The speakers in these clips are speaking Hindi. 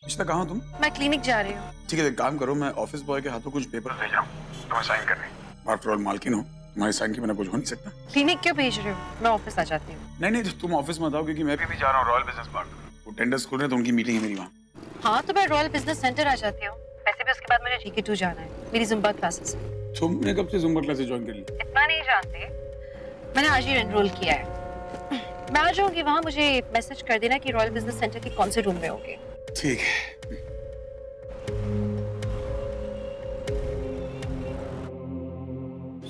इश्ता कहाँ हो तुम? मैं क्लिनिक जा रही हूँ। ठीक है, एक काम करो, मैं ऑफिस बॉय के हाथों कुछ पेपर भेज रहा हूँ, तुम्हें साइन करने। आफ्टर ऑल मालकिन हो, तुम्हारे साइन के बिना कुछ हो नहीं सकता। क्लिनिक क्यों भेज रही हूँ? मैं ऑफिस आ जाती हूँ। नहीं, तुम ऑफिस मत आओ, क्योंकि मैं भी जा रहा हूँ रॉयल बिजनेस पार्क। वो टेंडर्स खुल रहे हैं तो उनकी मीटिंग है मेरी वहाँ। हाँ, तो मैं रॉयल बिजनेस सेंटर आ जाती हूँ। वैसे भी उसके बाद मुझे TK2 जाना है, मेरी जुम्बा क्लासेस। तुमने कब से जुम्बा क्लासेस ज्वाइन कर ली? इतना नहीं जानती, मैंने आज ही एनरोल किया है। मैं आ जाऊंगी वहाँ, मुझे मैसेज कर देना कि रॉयल बिजनेस सेंटर के कौन से रूम में होगी। ठीक है।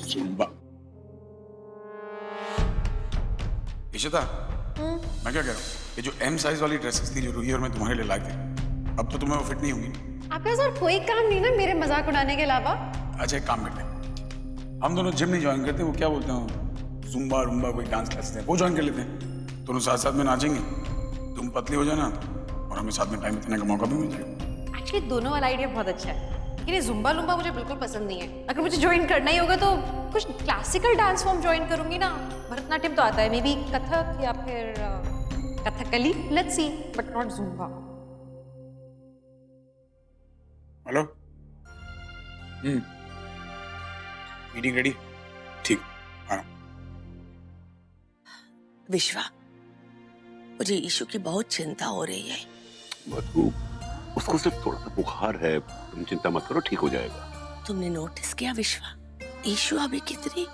जुम्बा। इशिता, मैं क्या कह रहा हूँ, ये जो M साइज वाली ड्रेसेस थी जो रूही और मैं तुम्हारे लिए लाए थे, अब तो तुम्हें वो फिट नहीं होंगी। आपके पास और कोई काम नहीं ना मेरे मजाक उड़ाने के अलावा? अच्छा, एक काम करते हैं, हम दोनों जिम नहीं ज्वाइन करते, वो क्या बोलते हैं, जुम्बा रुम्बा कोई डांस क्लासेस है, वो ज्वाइन कर लेते हैं। दोनों साथ साथ में नाचेंगे, तुम पतली हो जाना और हमें साथ में टाइम बिताने का मौका भी मिल जाएगा। एक्चुअली दोनों वाला आइडिया बहुत अच्छा है, लेकिन ये जुम्बा लुम्बा मुझे बिल्कुल पसंद नहीं है। अगर मुझे ज्वाइन करना ही होगा तो कुछ क्लासिकल डांस फॉर्म ज्वाइन करूंगी ना। भरतनाट्यम तो आता है, मे बी कथक या फिर Kathakali, let's see, but not Zumba. Hello, meeting ready? ठीक, आ रहा हूं। विश्वा, मुझे ईशु की बहुत चिंता हो रही है। मधु, उसको सिर्फ थोड़ा सा बुखार है, तुम चिंता मत करो, ठीक हो जाएगा। तुमने नोटिस किया विश्वा, ईशु अभी कितनी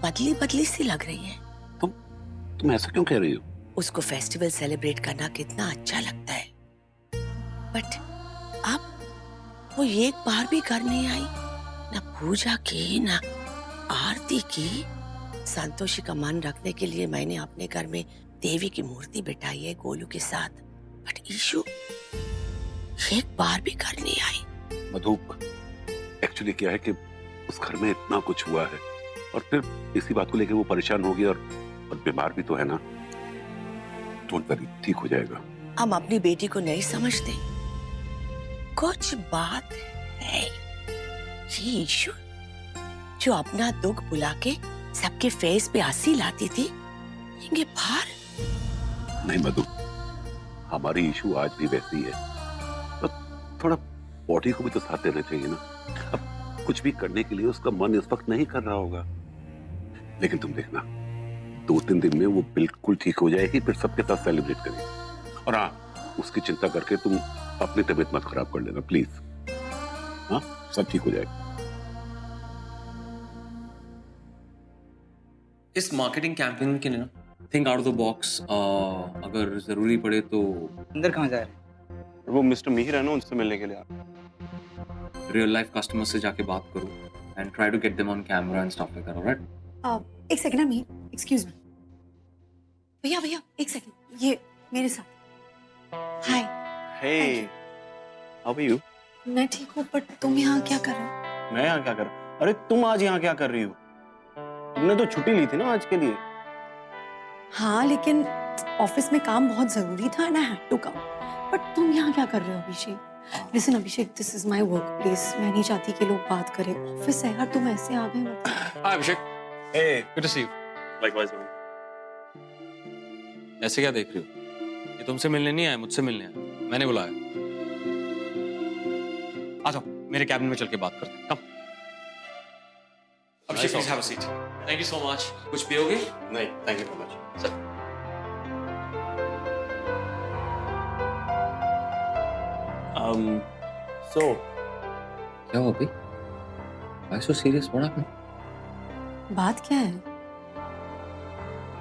बदली बदली सी लग रही है। तुम ऐसा क्यों कह रही हो? उसको फेस्टिवल सेलिब्रेट करना कितना अच्छा लगता है, बट अब वो एक बार भी घर नहीं आई, ना पूजा की ना आरती की। संतोषी का मन रखने के लिए मैंने अपने घर में देवी की मूर्ति बिठाई है गोलू के साथ, बट ईशु एक बार भी घर नहीं आई। मधु, एक्चुअली क्या है कि उस घर में इतना कुछ हुआ है और फिर इसी बात को लेकर वो परेशान होगी और बीमार भी तो है ना। डोंट वरी, ठीक हो जाएगा। हम अपनी बेटी को नहीं समझते। कुछ बात है। ये ईशु जो अपना दुख बुला के सबके फेस पे हंसी लाती थी, ये बाहर। नहीं मधु, हमारी इशू आज भी वैसी है, तो थोड़ा बॉडी को भी तो साथ देना चाहिए ना। अब कुछ भी करने के लिए उसका मन इस वक्त नहीं कर रहा होगा, लेकिन तुम देखना 2-3 दिन में वो बिल्कुल ठीक हो जाएगी, फिर सबके साथ सेलिब्रेट करेंगे। और हाँ, उसकी चिंता करके तुम अपनी तबीयत मत खराब कर लेना प्लीज। हाँ, सब ठीक हो जाएगा। इस मार्केटिंग कैंपेन के लिए ना, think out of the box. अगर जरूरी पड़े तो अंदर कहाँ जा रहे हैं? वो मिस्टर मिहिर है ना, उनसे मिलने के लिए। रियल लाइफ कस्टमर से जाके बात करूं and try to get them on camera and stuff like that, alright? एक सेकंड ना, एक्सक्यूज मी। भैया भैया एक सेकंड, ये मेरे साथ। Hi. Hey, how are you? मैं ठीक हूँ, बट तुम यहाँ क्या कर रहे हो? मैं यहाँ क्या कर रहा हूँ? अरे तुम आज यहाँ क्या कर रही हो? तुमने तो छुट्टी ली थी ना आज के लिए। हाँ, लेकिन ऑफिस में काम बहुत जरूरी था ना, हैड टू कम। बट तुम यहाँ क्या कर रहे हो Abhishek? Listen Abhishek, this is my work place. मैं नहीं चाहती कि लोग बात करें। ऑफिस है यार, तुम ऐसे आ गए मत। Hi Abhishek. Hey, good to see you. Likewise. ऐसे क्या देख रही हो? ये तुमसे मिलने नहीं आया, मुझसे मिलने आया। मैंने बुलाया। आ जाओ, मेरे कैबिन में चल के बात करते हैं। Come. Abhishek, please have a seat. Thank you so much. कुछ पियोगे? नहीं, thank you very much. Sir. So, क्या हुआ भाई? Why so serious? What happened? बात क्या है?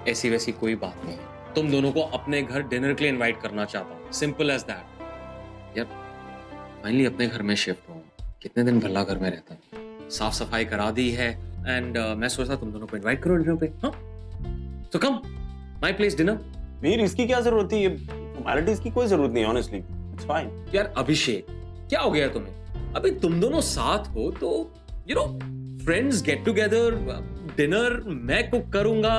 ऐसी वैसी कोई बात नहीं है। तुम दोनों को अपने घर डिनर के लिए इनवाइट करना चाहता हूँ। Simple as that. यार, फाइनली अपने घर में शिफ्ट हूँ। कितने दिन भला घर में रहता हूँ। साफ सफाई करा दी है एंड मैं सोचता तुम दोनों को इनवाइट करो डिनर पे। हाँ? तो कम, माय प्लेस डिनर। मिहिर, इसकी क्या जरूरत थी? ये फॉर्मेलिटीज की कोई जरूरत नहीं, ऑनेस्टली। It's fine. यार अभिषेक, क्या हो गया तुम्हें? अभी तुम दोनों साथ हो तो you know, friends get together, dinner मैं कुक करूंगा।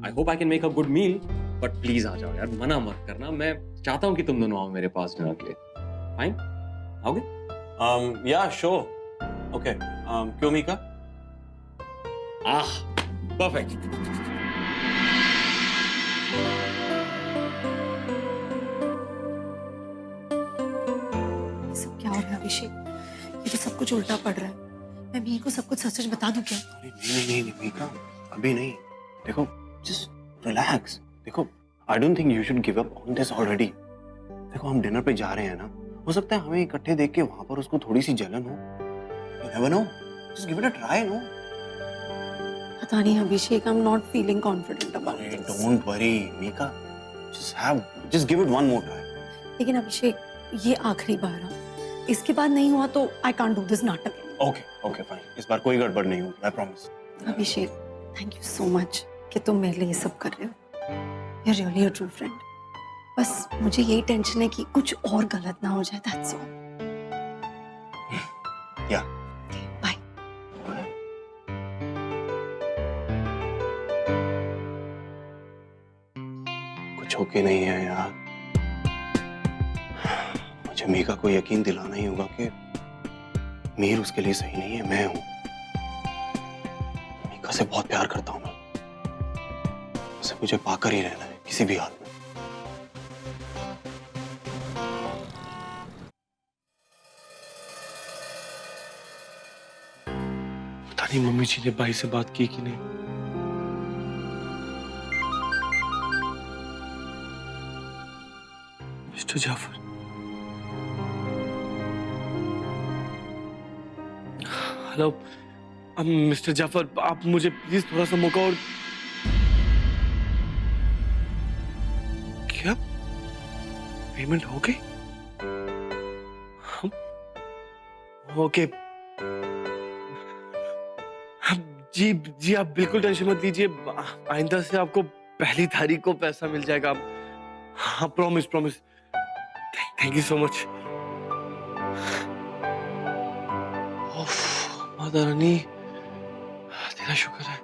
I hope I can make a good meal, but please आ जाओ यार, मना मत करना। मैं चाहता हूँ कि तुम दोनों आओ मेरे पास डिनर के लिए। फाइन, आओगे? या श्योर, ओके। क्यों मीका? आह, परफेक्ट। क्या हो रहा है अभिषेक? ये तो सब कुछ उल्टा पड़ रहा है। मैं मीर को सब कुछ सच सच बता दूं क्या? अरे नहीं मीका, अभी नहीं। देखो, जस्ट रिलैक्स। देखो, I don't think you should give up on this already. देखो, हम डिनर पे जा रहे हैं ना, हो सकता है हमें इकट्ठे देख के वहां पर उसको थोड़ी सी जलन हो। You never know, just give it a try. No, पता नहीं Abhishek, I am not feeling confident about this. Don't worry Mika, just give it one more try. लेकिन अभिषेक, ये आखिरी बार है। इसके बाद नहीं हुआ तो आई कांट डू दिस नाटक। ओके फाइन, इस बार कोई गड़बड़ नहीं होगी, I promise. Abhishek, thank you so much कि तुम मेरे लिए ये सब कर रहे हो। You are really a true friend. बस मुझे यही टेंशन है कि कुछ और गलत ना हो जाए, दैट्स ऑल। या बाय। कुछ होके नहीं है यार। मुझे मीका को यकीन दिलाना ही होगा कि मीर उसके लिए सही नहीं है, मैं हूं। मीका से बहुत प्यार करता हूं मैं। उसे मुझे पाकर ही रहना है किसी भी हाल में। पता नहीं मम्मी जी ने भाई से बात की कि नहीं। Mister Jafar, hello mister Jafar, आप मुझे प्लीज थोड़ा सा मौका और। क्या पेमेंट हो गई? ओके जी आप बिल्कुल टेंशन मत लीजिए। आइंदा से आपको पहली तारीख को पैसा मिल जाएगा। हाँ, promise. Thank you so much. Mata Rani, तेरा शुक्र है।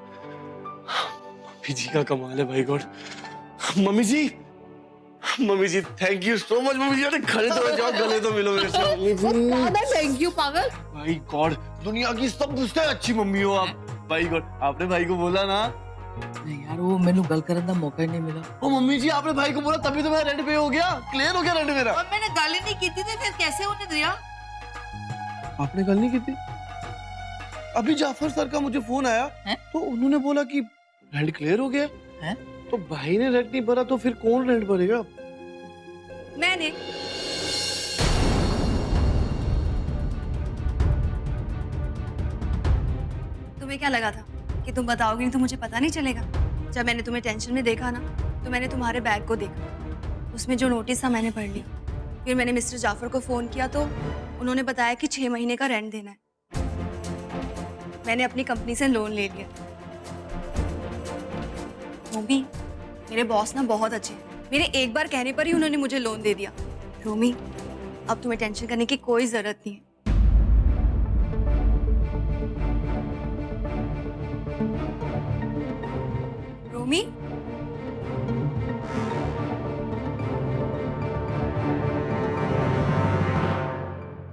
मम्मी जी का कमाल है भाई god. Mummy ji thank you so much. Mummy ji, अरे खड़े तो हो जाओ, गले तो मिलो मेरे से। थैंक यू पागल। भाई गॉड, दुनिया की सबसे अच्छी मम्मी हो आप। भाई गॉड, आपने भाई को बोला ना? नहीं यार, वो मैंने गल करने का मौका ही नहीं मिला। ओ मम्मी जी, आपने भाई को बोला तभी तो मेरा रेंट पे हो गया, क्लियर हो गया रेंट मेरा। और मैंने गाली नहीं की थी तो फिर कैसे होने दिया? आपने गल नहीं की थी? अभी जाफर सर का मुझे फोन आया है? तो उन्होंने बोला कि रेंट क्लियर हो गया है? तो भाई ने रेंट नहीं भरा तो फिर कौन रेंट भरेगा? मैंने। तुम्हें क्या लगा था कि तुम बताओगी नहीं तो मुझे पता नहीं चलेगा? जब मैंने तुम्हें टेंशन में देखा ना, तो मैंने तुम्हारे बैग को देखा। उसमें जो नोटिस था मैंने पढ़ लिया। फिर मैंने मिस्टर जाफर को फोन किया तो उन्होंने बताया कि 6 महीने का रेंट देना है। मैंने अपनी कंपनी से लोन ले लिया। रोमी, मेरे बॉस ना बहुत अच्छे हैं। मेरे एक बार कहने पर ही उन्होंने मुझे लोन दे दिया। रोमी, अब तुम्हें टेंशन करने की कोई जरूरत नहीं है। रोमी,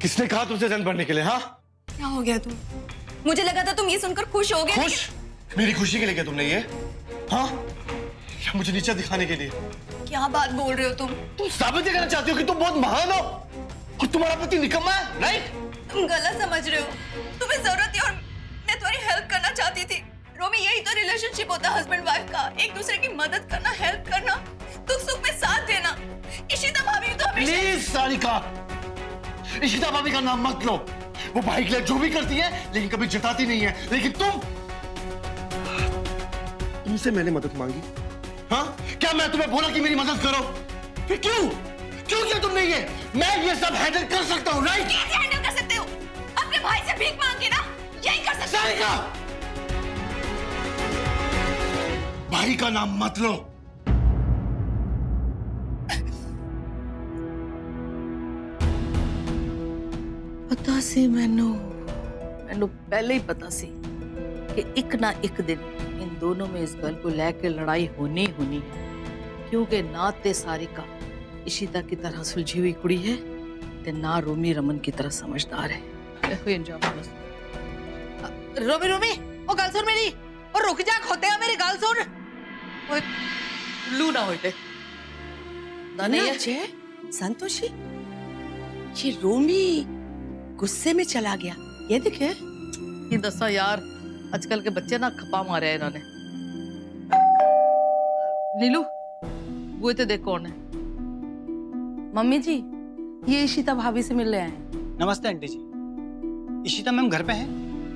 किसने कहा तुमसे रेंट भरने के लिए? हाँ, क्या हो गया तुम? मुझे लगा था तुम ये सुनकर खुश हो गए। खुश? मेरी खुशी के लिए क्या तुमने ये? हाँ, या मुझे नीचा दिखाने के लिए? क्या बात बोल रहे हो तुम? तुम साबित करना चाहती हो कि तुम बहुत महान हो और तुम्हारा पति निकम्मा है, राइट? तुम गलत समझ रहे हो। तुम्हें जरूरत थी और मैं तुम्हारी हेल्प करना चाहती थी। रोमी, यही तो रिलेशनशिप होता है हस्बैंड वाइफ का। एक दूसरे की मदद करना, हेल्प करना, दुख सुख में साथ देना। इशिता भाभी तो हमेशा। प्लीज सारिका, इशिता भाभी का नाम मत लो। वो भाई के लिए जो भी करती है लेकिन कभी जताती नहीं है। लेकिन तुमसे मैंने मदद मांगी? हाँ, क्या मैं तुम्हें बोला कि मेरी मदद करो? फिर क्यों किया तुमने ये? मैं ये सब हैंडल कर सकता हूँ, राइट? कैसे हैंडल कर सकते हो? अपने भाई से भीख मांग के ना, यही कर सकते हो। सारिका, भाई का नाम मत लो। पता सी मैनू पहले ही पता सी कि एक ना एक दिन इन दोनों में इस गल को लेकर लड़ाई होनी है, क्योंकि ना ते सारिका इशिता की तरह सुलझी हुई कुड़ी है ते ना रोमी रमन की तरह समझदार है। देखो ये अंजाम बस। रोमी ओ गल सुन मेरी, और रुक जा खोतेगा, मेरी गल सुन। ओए लू ना होते दानिया जय संतोषी, ये रोमी गुस्से में चला गया। ये देखे। ये दसा यार, आजकल के बच्चे ना खपा मारे हैं इन्होंने। नीलू, वो तो देख कौन है। मम्मी जी, ये इशिता भाभी से मिलने आए हैं। नमस्ते आंटी जी। इशिता मैम घर पे हैं?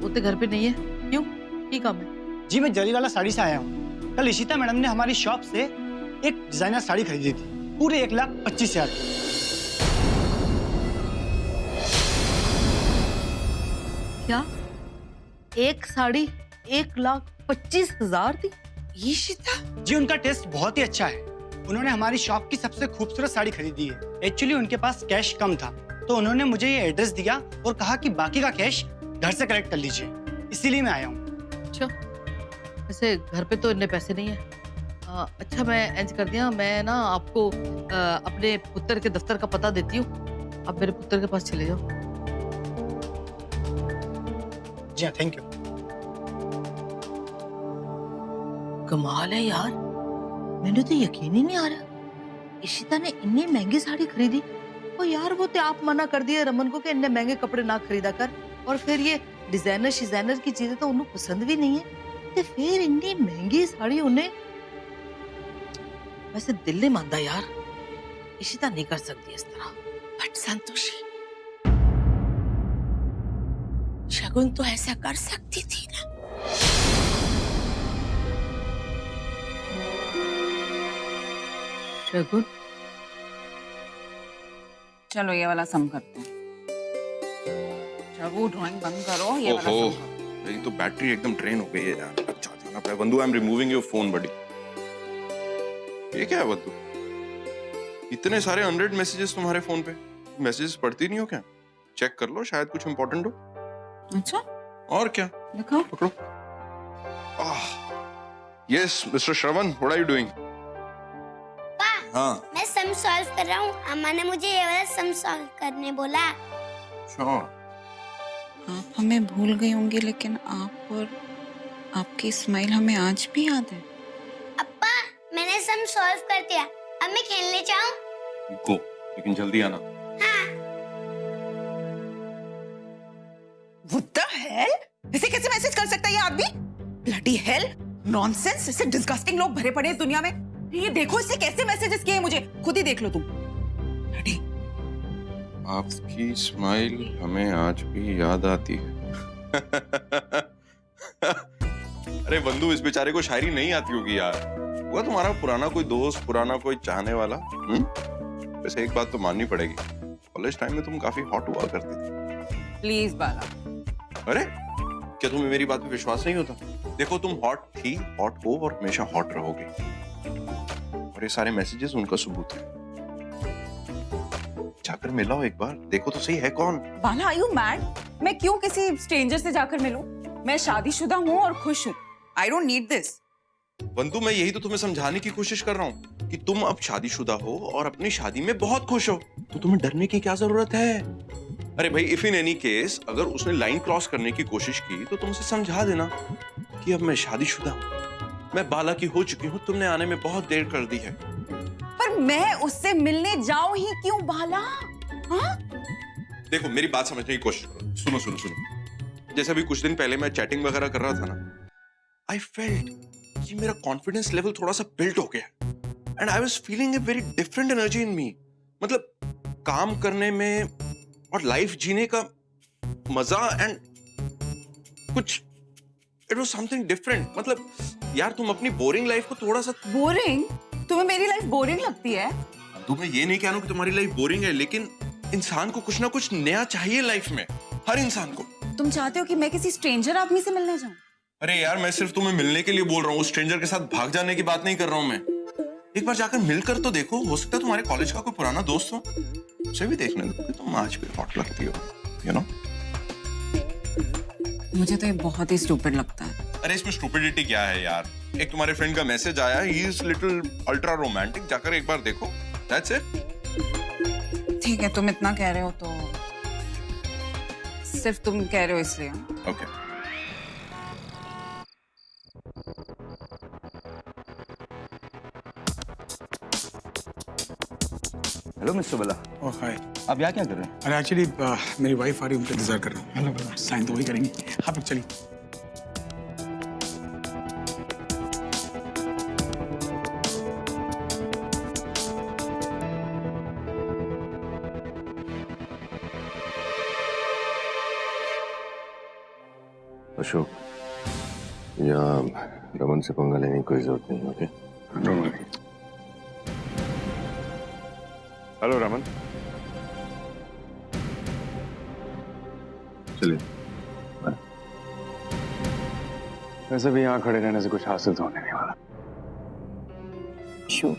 वो तो घर पे नहीं है। क्यों, की काम है? जी मैं जरीवाला साड़ी से आया हूँ। कल इशिता मैडम ने हमारी शॉप से एक डिजाइनर साड़ी खरीदी थी, पूरे 1,25,000 की। क्या एक साड़ी 1,25,000 थी? इशिता? जी उनका टेस्ट बहुत ही अच्छा है। उन्होंने हमारी शॉप की सबसे खूबसूरत साड़ी खरीदी है। एक्चुअली उनके पास कैश कम था, तो उन्होंने मुझे ये एड्रेस दिया और कहा कि बाकी का कैश घर से कलेक्ट कर लीजिए, इसीलिए मैं आया हूँ। अच्छा, वैसे घर पे तो इतने पैसे नहीं है। अच्छा, मैं इंज कर दिया, मैं ना आपको अपने पुत्र के दफ्तर का पता देती हूँ, आप मेरे पुत्र के पास चले जाओ। जी हाँ, थैंक यू। कमाल है यार, मैंने तो यकीन ही नहीं आ रहा इशिता ने इतनी महंगी साड़ी खरीदी। और यार वो तो आप मना कर दिए रमन को कि इतने महंगे कपड़े ना खरीदा कर, और फिर ये डिजाइनर की चीजें तो उन्हें पसंद भी नहीं है, तो फिर इतनी महंगी साड़ी उन्हें। वैसे दिल नहीं मानता यार, इशिता नहीं कर सकती इस तरह। बट संतोषी, शगुन तो ऐसा कर सकती थी ना। शगुन, चलो ये वाला सम करते हैं। वो ड्राइंग बंद करो, ये वाला ओहो, सम करो। मेरी तो बैटरी एकदम ड्रेन हो गई है यार। अच्छा जाना पड़ेगा। बंधु, I am removing your phone buddy. ये क्या है बंधु? इतने सारे 100 मैसेजेस तुम्हारे फोन पे। मैसेजेस पढ़ती नहीं हो क्या? चेक कर लो, शायद कुछ इंपॉर्टेंट हो। अच्छा, और क्या? दिखाओ। पकड़ो। Yes mister Shravan, what are you doing? हाँ, मैं सम सॉल्व कर रहा हूँ। अम्मा ने मुझे ये वाला सम सॉल्व करने बोला। अच्छा। आप हमें भूल गई होंगी, लेकिन आप और आपकी स्माइल हमें आज भी याद है। अप्पा, मैंने सम सॉल्व कर दिया। अब मैं खेलने जाऊँ? गो, लेकिन जल्दी आना। हाँ। What the hell? ऐसे कैसे मैसेज कर सकता है ये आदमी? Bloody hell! Nonsense! ऐसे डिस्गस्टिंग लोग भरे पड़े हैं इस दुनिया में। ये देखो इससे कैसे मैसेजेस किए मुझे, खुद ही देख लो तुम। Bloody. आपकी स्माइल हमें आज भी याद आती है। अरे बंधु, इस बेचारे को शायरी नहीं आती होगी यार। वो तुम्हारा पुराना कोई दोस्त, पुराना कोई चाहने वाला। वैसे एक बात तो माननी पड़ेगी, कॉलेज टाइम में तुम काफी हॉट हुआ करती थी। प्लीज बाला। अरे क्या तुम्हें मेरी बात पे विश्वास नहीं होता? देखो, तुम हॉट थी, हॉट हो और हमेशा हॉट रहोगे। और ये सारे मैसेजेस उनका सबूत है। जाकर मिलाओ एक बार, देखो तो सही है कौन। बाला, are you mad? मैं क्यों किसी स्ट्रेंजर से जाकर मिलूं? मैं शादीशुदा हूँ और खुश हूँ। I don't need this. बंधु, मैं यही तो तुम्हें समझाने की कोशिश कर रहा हूँ कि तुम अब शादीशुदा हो और अपनी शादी में बहुत खुश हो, तो तुम्हें डरने की क्या जरूरत है? अरे भाई, इफ इन एनी केस अगर उसने लाइन क्रॉस करने की कोशिश की तो तुम उसे समझा देना कि अब मैं शादीशुदा हूँ, मैं बाला की हो चुकी हूँ, तुमने आने में बहुत देर कर दी है। पर मैं उससे मिलने जाऊं ही क्यों बाला? हाँ? देखो, मेरी बात समझने की कोशिश करो। सुनो सुनो सुनो, जैसे अभी कुछ दिन पहले मैं चैटिंग वगैरह कर रहा था ना, आई फेल्ट कि मेरा कॉन्फिडेंस लेवल थोड़ा सा बिल्ड हो गया and I was feeling a very different energy in me. मतलब काम करने में और लाइफ जीने का मजा एंड कुछ, इट वाज समथिंग डिफरेंट। मतलब यार, तुम अपनी बोरिंग लाइफ को थोड़ा सा। बोरिंग? तुम्हें मेरी लाइफ बोरिंग लगती है? तुम्हें ये नहीं कहना कि तुम्हारी लाइफ बोरिंग है, लेकिन इंसान को कुछ ना कुछ नया चाहिए लाइफ में, हर इंसान को। तुम चाहते हो कि मैं किसी स्ट्रेंजर आदमी से मिलने जाऊं? अरे यार, मैं सिर्फ तुम्हें मिलने के लिए बोल रहा हूँ, स्ट्रेंजर के साथ भाग जाने की बात नहीं कर रहा हूँ मैं। एक बार जाकर मिलकर तो देखो, हो सकता है तुम्हारे कॉलेज का कोई पुराना दोस्त हो, उसे भी देखने दो कि तुम आज भी हॉट लगती हो, यू नो। मुझे तो ये बहुत ही स्टूपिड लगता है। अरे इसमें स्टूपिडिटी क्या है यार? एक तुम्हारे फ्रेंड का मैसेज आया, he is little ultra romantic, जाकर एक बार देखो, दैट्स इट। ठीक है, तुम इतना कह रहे हो तो सिर्फ तुम कह रहे हो इसलिए। ओके। हेलो मिस्टर बला, ओह हाय। आप यहाँ क्या कर रहे हैं? अरे एक्चुअली मेरी वाइफ आ रही है, उनका इंतजार कर रहा हूँ। हेलो, साइन तो वही करेंगे। आप लोग चलिए। अशोक, यहाँ रमन से पंगा लेने की कोई जरूरत नहीं, ओके? हेलो रमन, चलिए। वैसे भी यहाँ खड़े रहने से कुछ हासिल तो होने नहीं वाला। अशोक,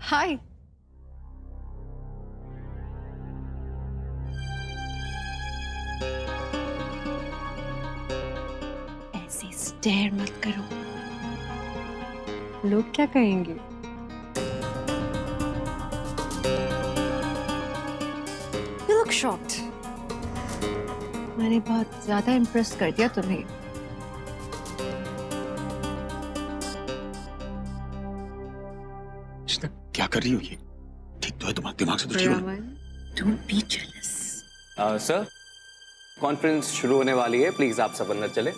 हाय। ऐसे स्टेयर मत करो, लोग क्या कहेंगे? You look shocked. मैंने बहुत ज्यादा इम्प्रेस कर दिया तुम्हें। क्या कर रही हो ये? ठीक तो है, तुम्हारे दिमाग से तो चलो। Don't be jealous. Sir, conference शुरू होने वाली है, प्लीज आप सब अंदर चले।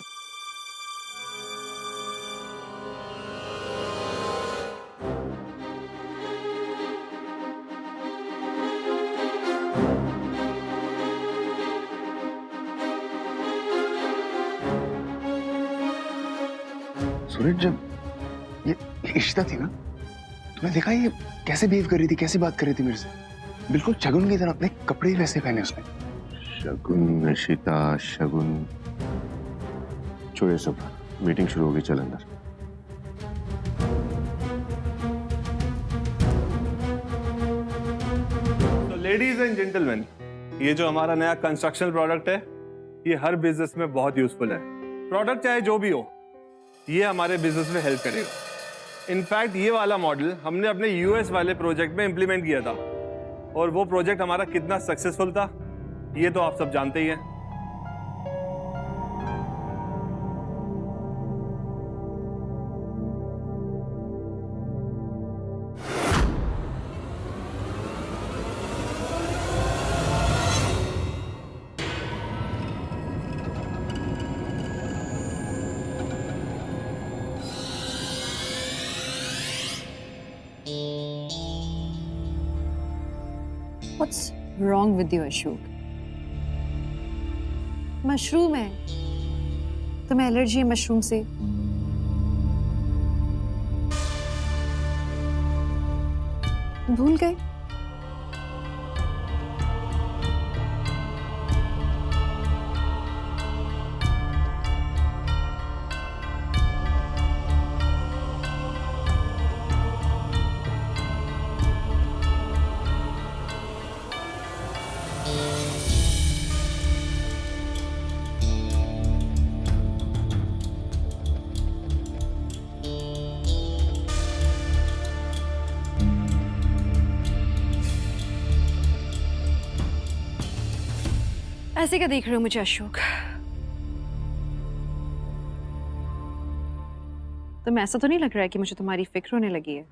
सूरज, जब ये इशिता थी ना, तुमने देखा ये कैसे बिहेव कर रही थी, कैसी बात कर रही थी मेरे से? बिल्कुल शगुन की तरह, अपने कपड़े ही वैसे पहने उसने। शगुन, इशिता, शगुन। छोड़िए सब, मीटिंग शुरू होगी, चल अंदर। तो लेडीज एंड जेंटलमैन, ये जो हमारा नया कंस्ट्रक्शन प्रोडक्ट है, ये हर बिजनेस में बहुत यूजफुल है। प्रोडक्ट चाहे जो भी हो, ये हमारे बिजनेस में हेल्प करेगा। इनफैक्ट ये वाला मॉडल हमने अपने यूएस वाले प्रोजेक्ट में इंप्लीमेंट किया था, और वो प्रोजेक्ट हमारा कितना सक्सेसफुल था ये तो आप सब जानते ही हैं। What's wrong with you, Ashok? Mushroom है, तुम्हें एलर्जी है मशरूम से। भूल गए? ऐसे क्या देख रहे हो मुझे अशोक? तुम्हें ऐसा तो नहीं लग रहा है कि मुझे तुम्हारी फिक्र होने लगी है?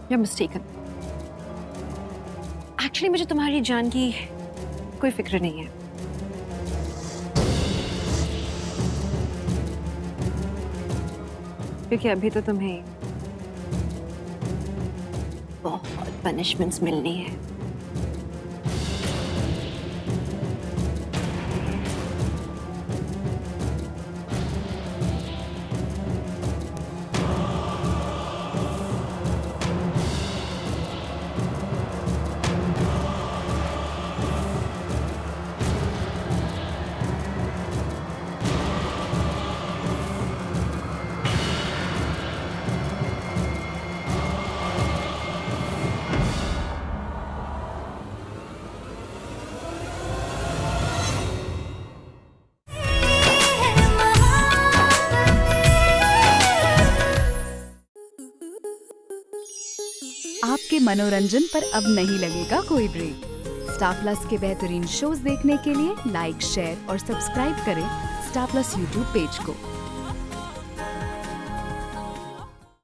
You're mistaken. एक्चुअली मुझे तुम्हारी जान की कोई फिक्र नहीं है। क्योंकि अभी तो तुम्हें बहुत पनिशमेंट्स मिलनी है। आपके मनोरंजन पर अब नहीं लगेगा कोई ब्रेक। स्टार प्लस के बेहतरीन शोज देखने के लिए लाइक, शेयर और सब्सक्राइब करें स्टार प्लस यूट्यूब पेज को।